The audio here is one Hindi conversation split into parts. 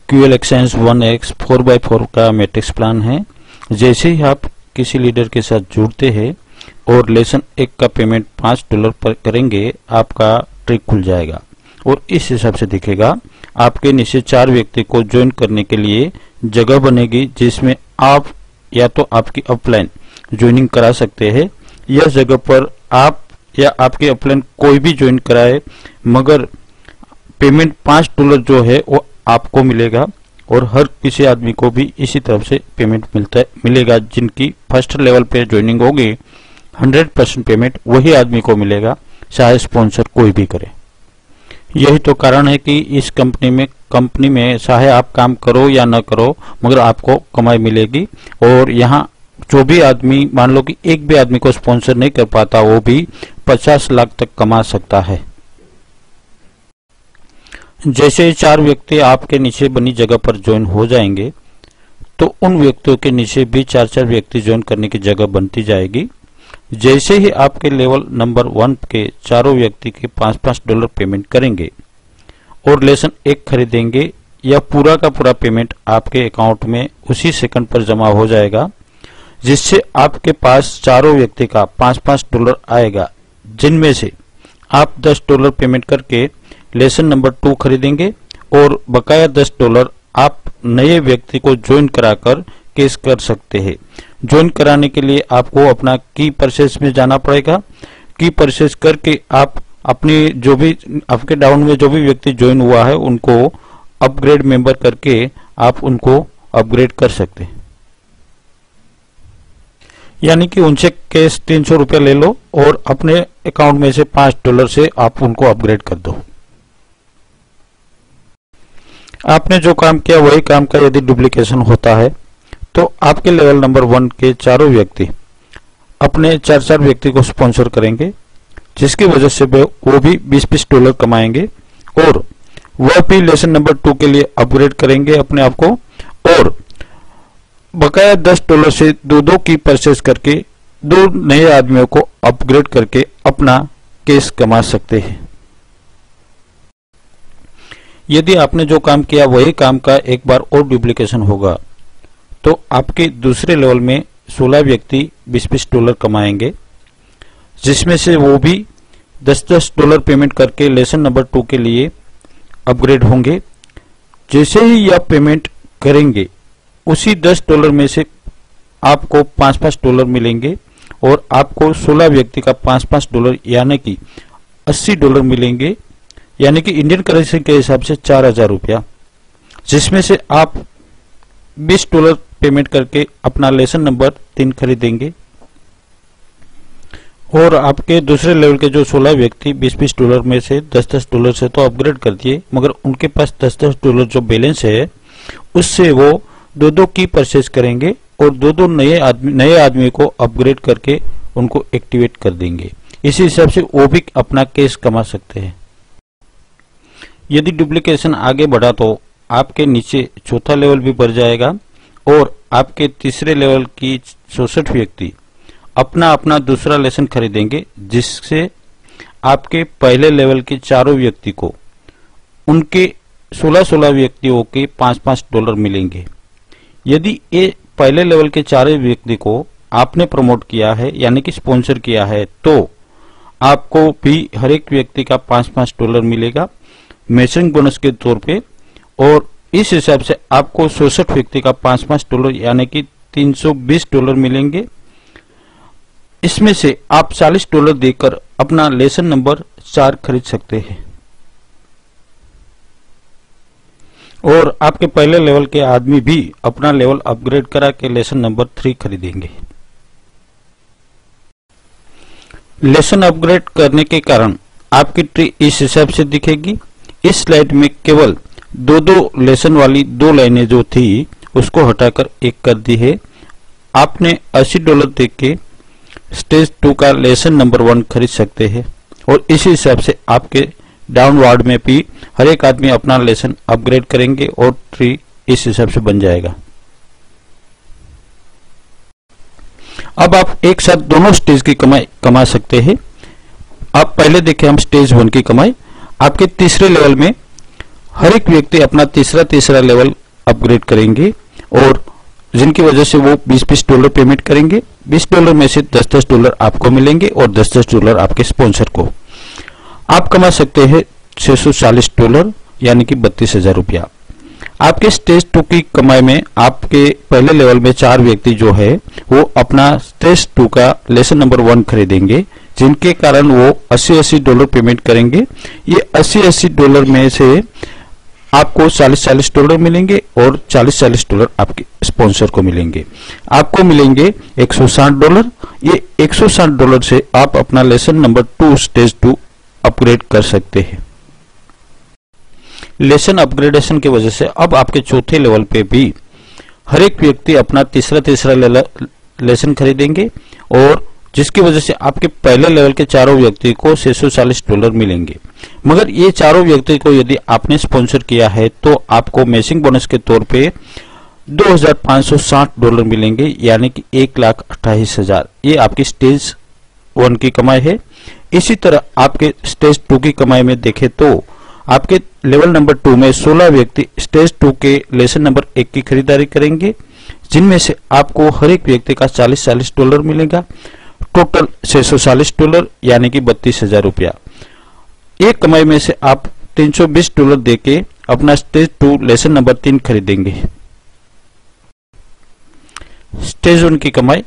QL एक्सचेंज 1x 4x4 का मैट्रिक्स प्लान है। जैसे ही आप किसी लीडर के साथ जुड़ते हैं और लेसन 1 का पेमेंट $5 पर करेंगे, आपका ट्रिक खुल जाएगा और इस हिसाब से दिखेगा। आपके नीचे 4 व्यक्ति को ज्वाइन करने के लिए जगह बनेगी, जिसमें आप या तो आपकी अपलाइन ज्वाइनिंग करा सकते हैं या जगह पर आप या आपके अपलाइन कोई भी ज्वाइन कराए, मगर पेमेंट $5 जो है वो आपको मिलेगा और हर किसी आदमी को भी इसी तरफ से पेमेंट मिलेगा। जिनकी फर्स्ट लेवल पे ज्वाइनिंग होगी 100% पेमेंट वही आदमी को मिलेगा, चाहे स्पॉन्सर कोई भी करे। यही तो कारण है कि इस कंपनी में चाहे आप काम करो या न करो, मगर आपको कमाई मिलेगी। और यहाँ जो भी आदमी, मान लो कि एक भी आदमी को स्पॉन्सर नहीं कर पाता, वो भी 50 लाख तक कमा सकता है। जैसे 4 व्यक्ति आपके नीचे बनी जगह पर ज्वाइन हो जाएंगे, तो उन व्यक्तियों के नीचे भी 4-4 व्यक्ति ज्वाइन करने की जगह बनती जाएगी। जैसे ही आपके लेवल नंबर 1 के चारों व्यक्ति के $5 पेमेंट करेंगे और लेसन 1 खरीदेंगे, या पूरा का पूरा पेमेंट आपके अकाउंट में उसी सेकंड पर जमा हो जाएगा, जिससे आपके पास चारों व्यक्ति का $5 आएगा, जिनमें से आप $10 पेमेंट करके लेसन नंबर 2 खरीदेंगे और बकाया $10 आप नए व्यक्ति को ज्वाइन कराकर केस कर सकते हैं। ज्वाइन कराने के लिए आपको अपना की परचेज में जाना पड़ेगा। की परचेज करके आप अपनी जो भी आपके डाउन में जो भी व्यक्ति ज्वाइन हुआ है उनको अपग्रेड मेंबर करके आप उनको अपग्रेड कर सकते हैं। यानी कि उनसे केस ₹300 ले लो और अपने अकाउंट में से $5 से आप उनको अपग्रेड कर दो। आपने जो काम किया वही काम का यदि डुप्लीकेशन होता है, तो आपके लेवल नंबर 1 के चारों व्यक्ति अपने 4-4 व्यक्ति को स्पॉन्सर करेंगे, जिसकी वजह से वो भी $20 कमाएंगे और वह भी लेसन नंबर 2 के लिए अपग्रेड करेंगे अपने आप को, और बकाया $10 से 2-2 की परचेज करके 2 नए आदमियों को अपग्रेड करके अपना केस कमा सकते हैं। यदि आपने जो काम किया वही काम का एक बार और डुप्लीकेशन होगा, तो आपके दूसरे लेवल में 16 व्यक्ति $20 कमाएंगे, जिसमें से वो भी $10 पेमेंट करके लेसन नंबर 2 के लिए अपग्रेड होंगे। जैसे ही आप पेमेंट करेंगे, उसी $10 में से आपको $5 मिलेंगे और आपको 16 व्यक्ति का $5 यानी कि $80 मिलेंगे, यानी कि इंडियन करेंसी के हिसाब से 4000 रुपया, जिसमें से आप $20 पेमेंट करके अपना लेसन नंबर 3 खरीदेंगे और आपके दूसरे लेवल के जो 16 व्यक्ति $20 में से $10 से तो अपग्रेड कर दिए, मगर उनके पास $10 जो बैलेंस है उससे वो 2-2 की परचेज करेंगे और 2-2 नए आदमी को अपग्रेड करके उनको एक्टिवेट कर देंगे। इसी हिसाब से वो भी अपना केस कमा सकते हैं। यदि डुप्लीकेशन आगे बढ़ा तो आपके नीचे 4था लेवल भी बढ़ जाएगा और आपके तीसरे लेवल की 64 व्यक्ति अपना अपना दूसरा लेसन खरीदेंगे, जिससे आपके पहले लेवल के चारों व्यक्ति को उनके 16 व्यक्तियों के $5 मिलेंगे। यदि ये पहले लेवल के चारों व्यक्ति को आपने प्रमोट किया है यानी कि स्पॉन्सर किया है, तो आपको भी हर एक व्यक्ति का $5 मिलेगा मैचिंग बोनस के तौर पे, और इस हिसाब से आपको 66 व्यक्ति का $5 यानी कि $320 मिलेंगे। इसमें से आप $40 देकर अपना लेसन नंबर 4 खरीद सकते हैं और आपके पहले लेवल के आदमी भी अपना लेवल अपग्रेड करा के लेसन नंबर 3 खरीदेंगे। लेसन अपग्रेड करने के कारण आपकी ट्री इस हिसाब से दिखेगी। इस स्लाइड में केवल 2-2 लेसन वाली 2 लाइनें जो थी उसको हटाकर 1 कर दी है। आपने $80 दे के स्टेज 2 का लेसन नंबर 1 खरीद सकते हैं और इसी हिसाब से आपके डाउनवर्ड में भी हर एक आदमी अपना लेसन अपग्रेड करेंगे और ट्री इस हिसाब से बन जाएगा। अब आप एक साथ दोनों स्टेज की कमाई कमा सकते हैं। आप पहले देखें हम स्टेज 1 की कमाई। आपके तीसरे लेवल में हर एक व्यक्ति अपना तीसरा लेवल अपग्रेड करेंगे और जिनकी वजह से वो $20 पेमेंट करेंगे। $20 में से $10 आपको मिलेंगे और $10 आपके स्पॉन्सर को। आप कमा सकते हैं $640 यानी कि 32,000 रुपया। आपके स्टेज 2 की कमाई में आपके पहले लेवल में 4 व्यक्ति जो है वो अपना स्टेज 2 का लेसन नंबर 1 खरीदेंगे, जिनके कारण वो $80 पेमेंट करेंगे। ये $80 में से आपको $40 मिलेंगे और $40 आपके स्पॉन्सर को मिलेंगे। आपको मिलेंगे $160। ये $160 से आप अपना लेसन नंबर 2 स्टेज 2 अपग्रेड कर सकते हैं। लेसन अपग्रेडेशन की वजह से अब आपके चौथे लेवल पे भी हर एक व्यक्ति अपना तीसरा लेसन खरीदेंगे और जिसकी वजह से आपके पहले लेवल के चारों व्यक्ति को $640 मिलेंगे। मगर ये चारों व्यक्ति को यदि आपने स्पॉन्सर किया है तो आपको मैचिंग बोनस के तौर पे $2,560 मिलेंगे, यानी कि 1,28,000। ये आपकी स्टेज 1 की कमाई है। इसी तरह आपके स्टेज 2 की कमाई में देखें तो आपके लेवल नंबर 2 में 16 व्यक्ति स्टेज 2 के लेसन नंबर 1 की खरीदारी करेंगे, जिनमें से आपको हर एक व्यक्ति का $40 मिलेगा। टोटल $640 यानी कि 32,000 रुपया। एक कमाई में से आप $320 देके अपना स्टेज 2 लेसन नंबर 3 खरीदेंगे। स्टेज 1 की कमाई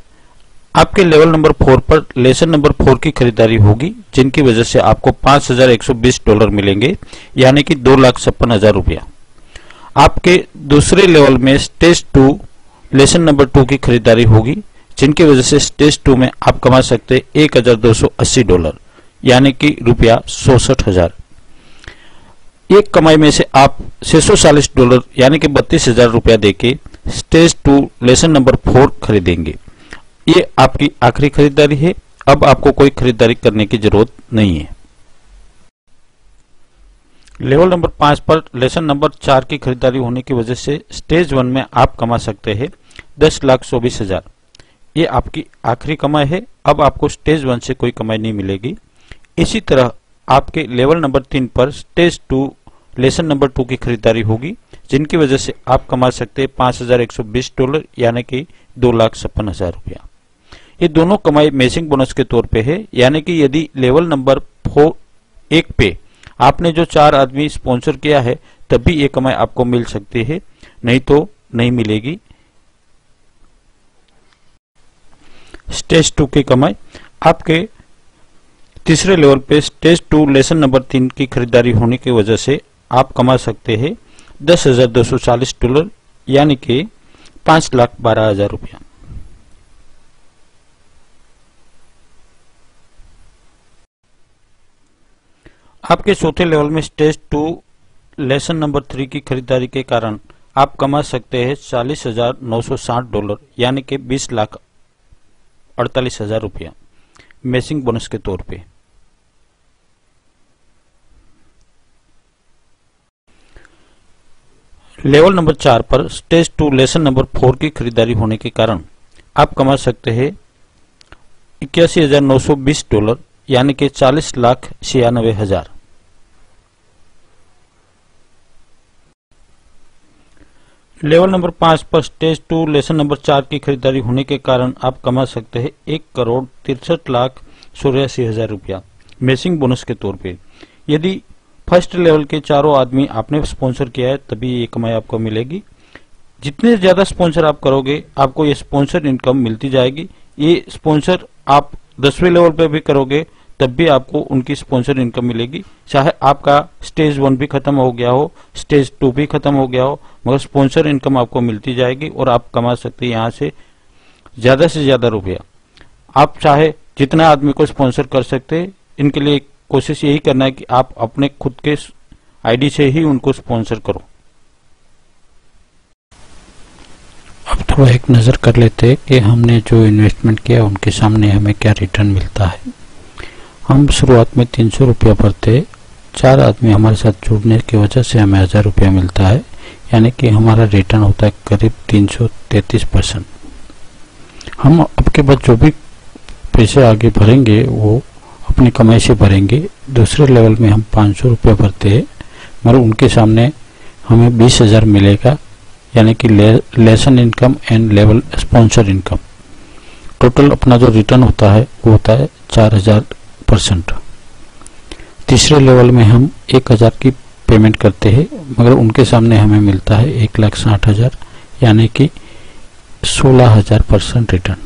आपके लेवल नंबर 4 पर लेसन नंबर 4 की खरीदारी होगी, जिनकी वजह से आपको $5,120 मिलेंगे, यानी कि 2,56,000 रुपया। आपके दूसरे लेवल में स्टेज 2 लेसन नंबर 2 की खरीदारी होगी, जिनकी वजह से स्टेज 2 में आप कमा सकते $1,280, यानी कि रुपया 66,000। एक कमाई में से आप $640 यानी कि 32,000 रुपया देके स्टेज 2 लेसन नंबर 4 खरीदेंगे। ये आपकी आखिरी खरीदारी है। अब आपको कोई खरीदारी करने की जरूरत नहीं है। लेवल नंबर 5 पर लेसन नंबर 4 की खरीदारी होने की वजह से स्टेज 1 में आप कमा सकते हैं 10,24,000। ये आपकी आखिरी कमाई है। अब आपको स्टेज 1 से कोई कमाई नहीं मिलेगी। इसी तरह आपके लेवल नंबर 3 पर स्टेज 2 लेसन नंबर 2 की खरीदारी होगी, जिनकी वजह से आप कमा सकते हैं $5,120 यानी कि 2,56,000 रुपया। ये दोनों कमाई मैचिंग बोनस के तौर पे है, यानी कि यदि लेवल नंबर 1 पे आपने जो 4 आदमी स्पॉन्सर किया है तभी ये कमाई आपको मिल सकती है, नहीं तो नहीं मिलेगी। स्टेज 2 की कमाई आपके तीसरे लेवल पे स्टेज 2 लेसन नंबर 3 की खरीदारी होने की वजह से आप कमा सकते हैं $10,240 यानी कि 5,12,000 रुपया। आपके चौथे लेवल में स्टेज 2 लेसन नंबर 3 की खरीदारी के कारण आप कमा सकते हैं $40,960 यानी कि 20,48,000 रुपया मैचिंग बोनस के तौर पे। लेवल नंबर 4 पर स्टेज 2 लेसन नंबर 4 की खरीदारी होने के कारण आप कमा सकते हैं $81,920 यानी कि 40,96,000। लेवल नंबर 5 पर स्टेज 2 लेसन नंबर 4 की खरीदारी होने के कारण आप कमा सकते हैं 1,63,84,000 रुपया मैचिंग बोनस के तौर पे। यदि फर्स्ट लेवल के चारों आदमी आपने स्पॉन्सर किया है तभी ये कमाई आपको मिलेगी। जितने ज्यादा स्पॉन्सर आप करोगे आपको ये स्पॉन्सर इनकम मिलती जाएगी। ये स्पॉन्सर आप 10वें लेवल पे भी करोगे तब भी आपको उनकी स्पॉन्सर इनकम मिलेगी। चाहे आपका स्टेज 1 भी खत्म हो गया हो, स्टेज 2 भी खत्म हो गया हो, मगर स्पॉन्सर इनकम आपको मिलती जाएगी और आप कमा सकते हैं यहाँ से ज्यादा रुपया। आप चाहे जितना आदमी को स्पॉन्सर कर सकते हैं। इनके लिए कोशिश यही करना है कि आप अपने खुद के आईडी से ही उनको स्पॉन्सर करो। अब थोड़ा एक नजर कर लेते हैं कि हमने जो इन्वेस्टमेंट किया उनके सामने हमें क्या रिटर्न मिलता है। हम शुरुआत में 300 रुपया भरते, 4 आदमी हमारे साथ जुड़ने की वजह से हमें 1,000 रुपया मिलता है, यानी कि हमारा रिटर्न होता है करीब 333%। हम आपके बाद जो भी पैसे आगे भरेंगे वो अपनी कमाई से भरेंगे। दूसरे लेवल में हम 500 रुपया भरते हैं, मगर उनके सामने हमें 20,000 मिलेगा, यानी कि lesson income and level sponsor income. Total अपना जो रिटर्न होता है वो होता है 4000%। तीसरे लेवल में हम 1000 की पेमेंट करते हैं, मगर उनके सामने हमें मिलता है 1,60,000 यानी कि 16,000% रिटर्न।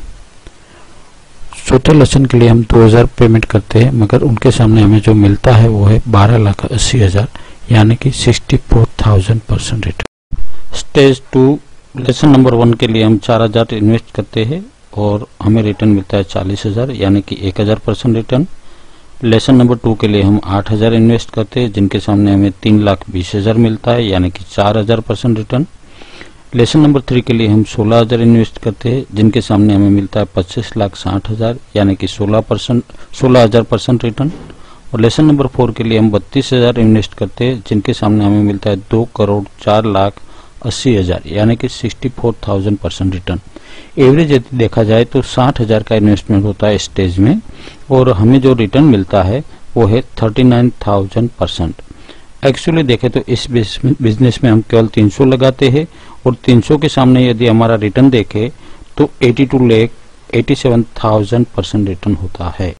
चौथे लेसन के लिए हम 2000 पेमेंट करते हैं, मगर उनके सामने हमें जो मिलता है वो है 12,80,000 यानी कि 64,000% रिटर्न। स्टेज 2 लेसन नंबर 1 के लिए हम 4000 इन्वेस्ट करते हैं और हमें रिटर्न मिलता है 40,000 यानी कि 1000% रिटर्न। लेसन नंबर 2 के लिए हम 8000 इन्वेस्ट करते हैं, जिनके सामने हमें 3,20,000 मिलता है यानी कि 4000% रिटर्न। लेसन नंबर 3 के लिए हम 16,000 इन्वेस्ट करते हैं, जिनके सामने हमें मिलता है 25,60,000 यानी कि 16,000% रिटर्न। और लेसन नंबर 4 के लिए हम 32,000 इन्वेस्ट करते हैं, जिनके सामने हमें मिलता है 2,04,80,000 यानी कि 64,000% रिटर्न। एवरेज यदि देखा जाए तो 60,000 का इन्वेस्टमेंट होता है स्टेज में और हमें जो रिटर्न मिलता है वो है 39,000%। एक्चुअली देखें तो इस बिजनेस में हम केवल 300 लगाते हैं और 300 के सामने यदि हमारा रिटर्न देखें तो 87,000% रिटर्न होता है।